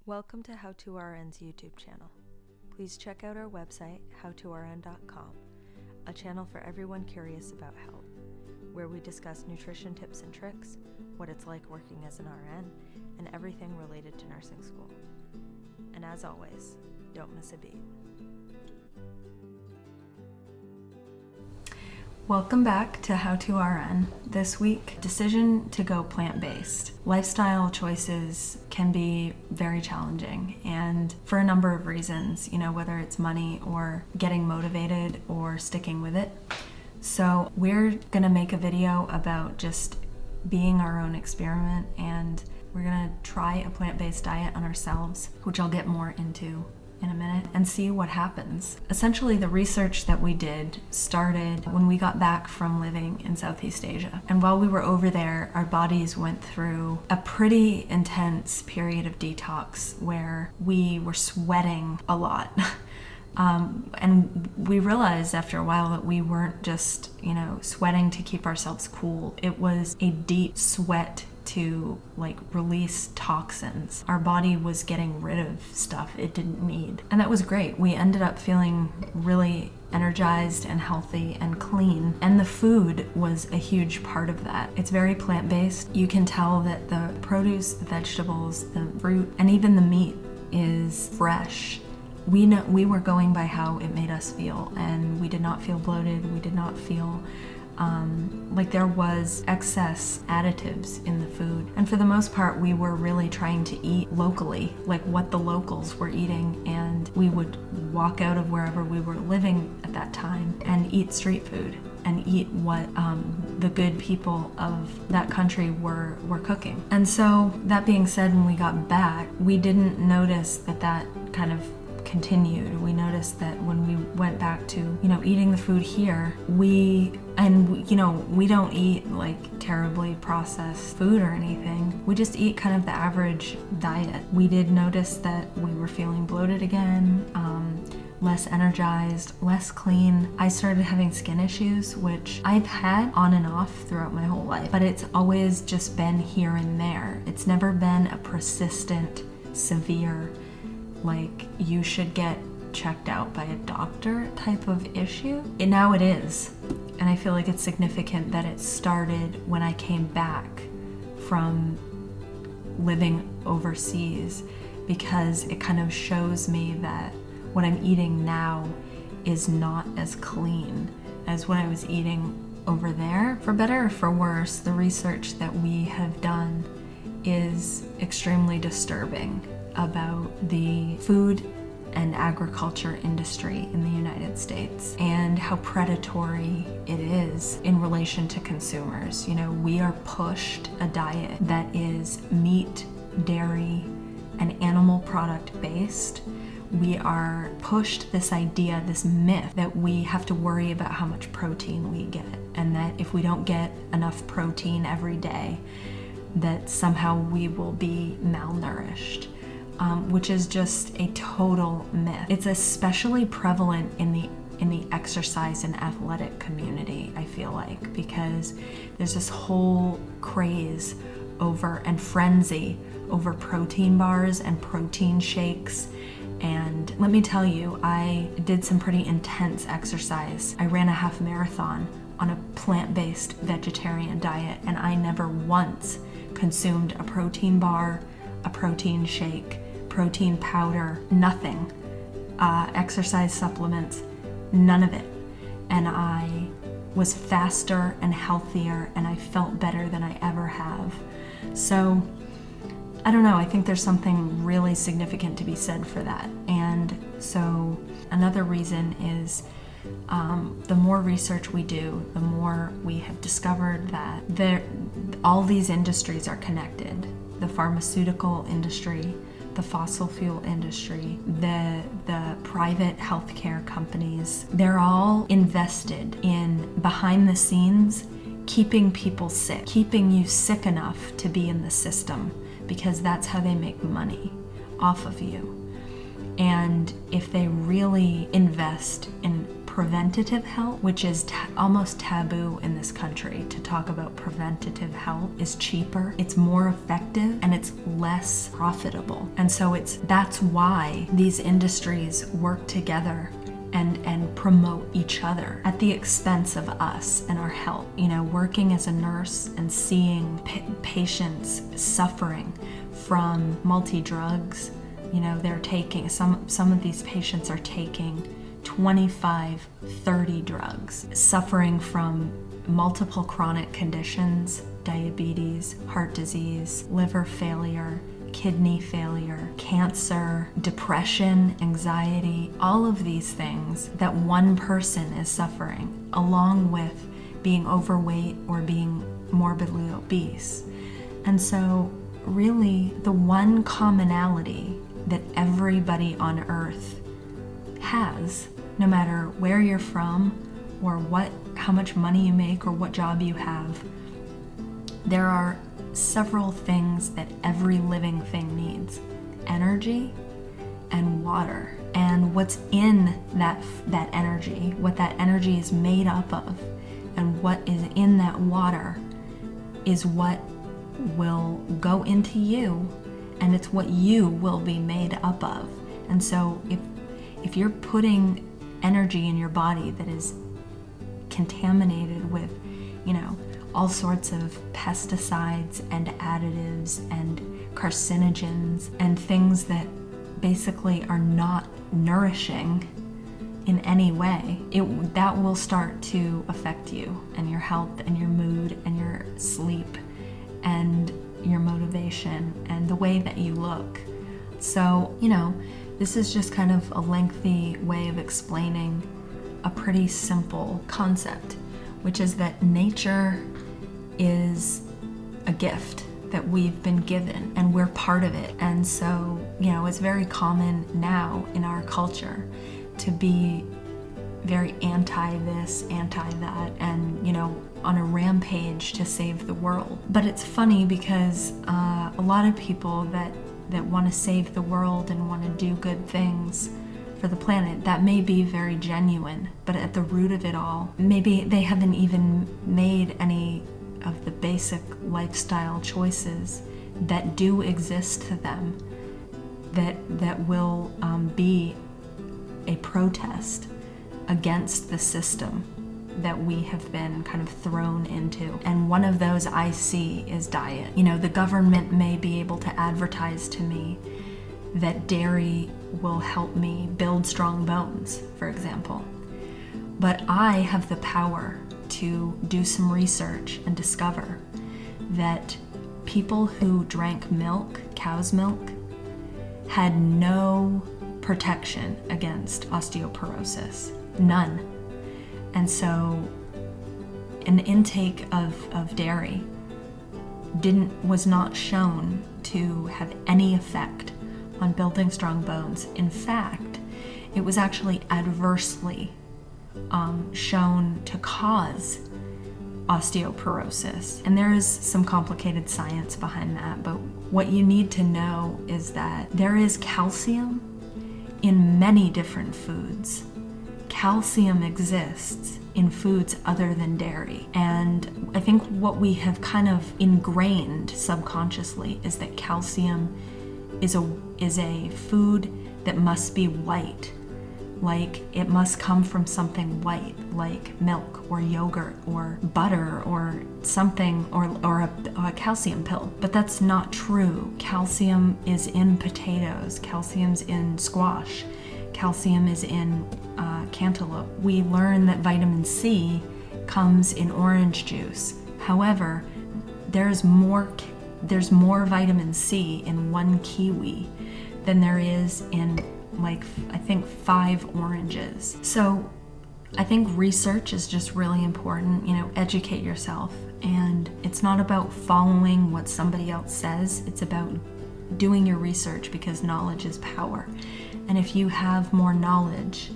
Welcome to How2RN's YouTube channel. Please check out our website, how2rn.com, a channel for everyone curious about health, where we discuss nutrition tips and tricks, what it's like working as an RN, and everything related to nursing school. And as always, don't miss a beat. Welcome back to How2RN. This week, decision to go plant-based. Lifestyle choices can be very challenging, and for a number of reasons, whether it's money or getting motivated or sticking with it. So we're gonna make a video about just being our own experiment, and we're gonna try a plant-based diet on ourselves, which I'll get more into in a minute, and see what happens. Essentially, the research that we did started when we got back from living in Southeast Asia. And while we were over there, our bodies went through a pretty intense period of detox where we were sweating a lot. And we realized after a while that we weren't just, sweating to keep ourselves cool. It was a deep sweat to release toxins. Our body was getting rid of stuff it didn't need. And that was great. We ended up feeling really energized and healthy and clean. And the food was a huge part of that. It's very plant-based. You can tell that the produce, the vegetables, the fruit, and even the meat is fresh. We were going by how it made us feel, and we did not feel bloated. We did not feel like there was excess additives in the food. And for the most part, we were really trying to eat locally, like what the locals were eating, and we would walk out of wherever we were living at that time and eat street food and eat what the good people of that country were cooking. And so that being said, when we got back, we didn't notice that kind of continued. We noticed that when we went back to, eating the food here, we don't eat terribly processed food or anything. We just eat kind of the average diet. We did notice that we were feeling bloated again, less energized, less clean. I started having skin issues, which I've had on and off throughout my whole life, but it's always just been here and there. It's never been a persistent, severe, you should get checked out by a doctor type of issue. Now it is. And I feel like it's significant that it started when I came back from living overseas, because it kind of shows me that what I'm eating now is not as clean as what I was eating over there. For better or for worse, the research that we have done is extremely disturbing about the food and agriculture industry in the United States and how predatory it is in relation to consumers. We are pushed a diet that is meat, dairy, and animal product based. We are pushed this idea, this myth, that we have to worry about how much protein we get, and that if we don't get enough protein every day, that somehow we will be malnourished. Which is just a total myth. It's especially prevalent in the exercise and athletic community, I feel like, because there's this whole craze over and frenzy over protein bars and protein shakes. And let me tell you, I did some pretty intense exercise. I ran a half marathon on a plant-based vegetarian diet, and I never once consumed a protein bar, a protein shake, protein powder, nothing, exercise supplements, none of it. And I was faster and healthier, and I felt better than I ever have. So I don't know, I think there's something really significant to be said for that. And so another reason is the more research we do, the more we have discovered that all these industries are connected. The pharmaceutical industry, the fossil fuel industry, the private healthcare companies, they're all invested in, behind the scenes, keeping people sick, keeping you sick enough to be in the system, because that's how they make money off of you. And if they really invest in preventative health, which is almost taboo in this country to talk about preventative health, is cheaper, it's more effective, and it's less profitable. And so that's why these industries work together and promote each other at the expense of us and our health. Working as a nurse and seeing patients suffering from multi-drugs, they're taking, some of these patients are taking 25, 30 drugs, suffering from multiple chronic conditions, diabetes, heart disease, liver failure, kidney failure, cancer, depression, anxiety, all of these things that one person is suffering, along with being overweight or being morbidly obese. And so really the one commonality that everybody on earth has, no matter where you're from or how much money you make or what job you have, there are several things that every living thing needs: energy and water. And what's in that energy, what that energy is made up of, and what is in that water is what will go into you, and it's what you will be made up of. And so if you're putting energy in your body that is contaminated with, all sorts of pesticides and additives and carcinogens and things that basically are not nourishing in any way, that will start to affect you and your health and your mood and your sleep and your motivation and the way that you look. So, this is just kind of a lengthy way of explaining a pretty simple concept, which is that nature is a gift that we've been given and we're part of it. And so, it's very common now in our culture to be very anti this, anti that, and, on a rampage to save the world. But it's funny because a lot of people that want to save the world and want to do good things for the planet, that may be very genuine, but at the root of it all, maybe they haven't even made any of the basic lifestyle choices that do exist to them, that will be a protest against the system that we have been kind of thrown into. And one of those I see is diet. The government may be able to advertise to me that dairy will help me build strong bones, for example. But I have the power to do some research and discover that people who drank milk, cow's milk, had no protection against osteoporosis. None. And so an intake of dairy was not shown to have any effect on building strong bones. In fact, it was actually adversely shown to cause osteoporosis. And there is some complicated science behind that, but what you need to know is that there is calcium in many different foods. Calcium exists in foods other than dairy. And I think what we have kind of ingrained subconsciously is that calcium is a food that must be white. Like it must come from something white, like milk or yogurt or butter or something, or a calcium pill. But that's not true. Calcium is in potatoes, calcium's in squash, calcium is in cantaloupe. We learn that vitamin C comes in orange juice. However, there's more vitamin C in one kiwi than there is in I think 5 oranges. So I think research is just really important. Educate yourself. And it's not about following what somebody else says. It's about doing your research, because knowledge is power. And if you have more knowledge,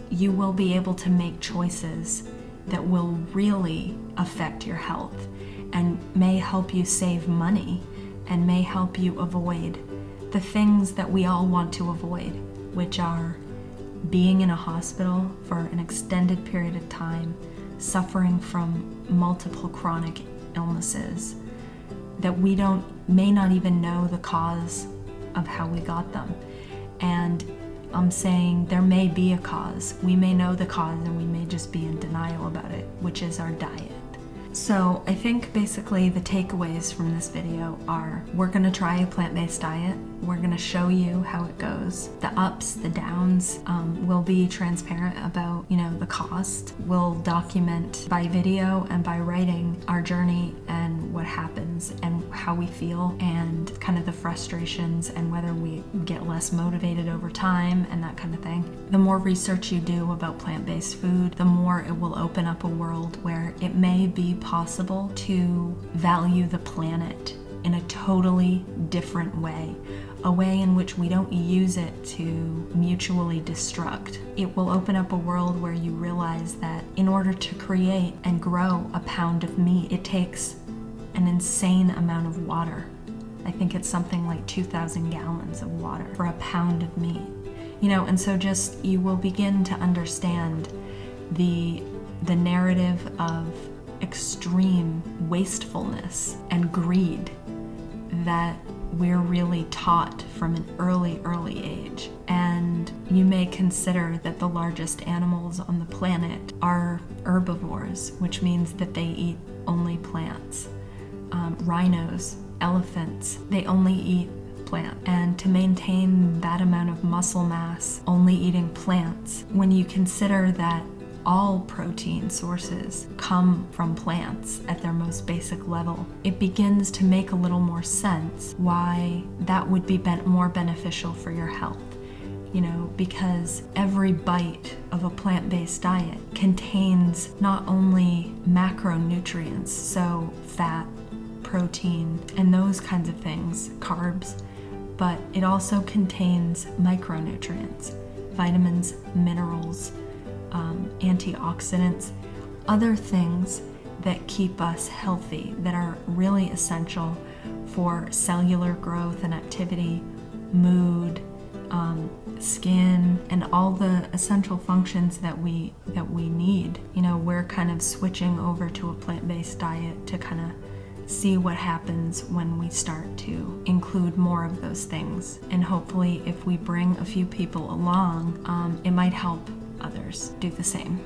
you will be able to make choices that will really affect your health and may help you save money and may help you avoid the things that we all want to avoid, which are being in a hospital for an extended period of time, suffering from multiple chronic illnesses that we may not even know the cause of how we got them. And I'm saying there may be a cause. We may know the cause and we may just be in denial about it, which is our diet. So I think basically the takeaways from this video are, we're gonna try a plant-based diet. We're gonna show you how it goes. The ups, the downs. We'll be transparent about, the cost. We'll document by video and by writing our journey and what happens and how we feel and kind of the frustrations and whether we get less motivated over time and that kind of thing. The more research you do about plant-based food, the more it will open up a world where it may be possible to value the planet in a totally different way, a way in which we don't use it to mutually destruct. It will open up a world where you realize that in order to create and grow a pound of meat, it takes an insane amount of water. I think it's something like 2,000 gallons of water for a pound of meat. And so just you will begin to understand the narrative of extreme wastefulness and greed that we're really taught from an early age. And you may consider that the largest animals on the planet are herbivores, which means that they eat only plants. Rhinos, elephants, they only eat plant. And to maintain that amount of muscle mass, only eating plants, when you consider that all protein sources come from plants at their most basic level, it begins to make a little more sense why that would be more beneficial for your health. Because every bite of a plant-based diet contains not only macronutrients, so fat, protein, and those kinds of things, carbs, but it also contains micronutrients, vitamins, minerals, antioxidants, other things that keep us healthy, that are really essential for cellular growth and activity, mood, skin, and all the essential functions that we need. We're kind of switching over to a plant-based diet to kind of see what happens when we start to include more of those things. And hopefully if we bring a few people along, it might help others do the same.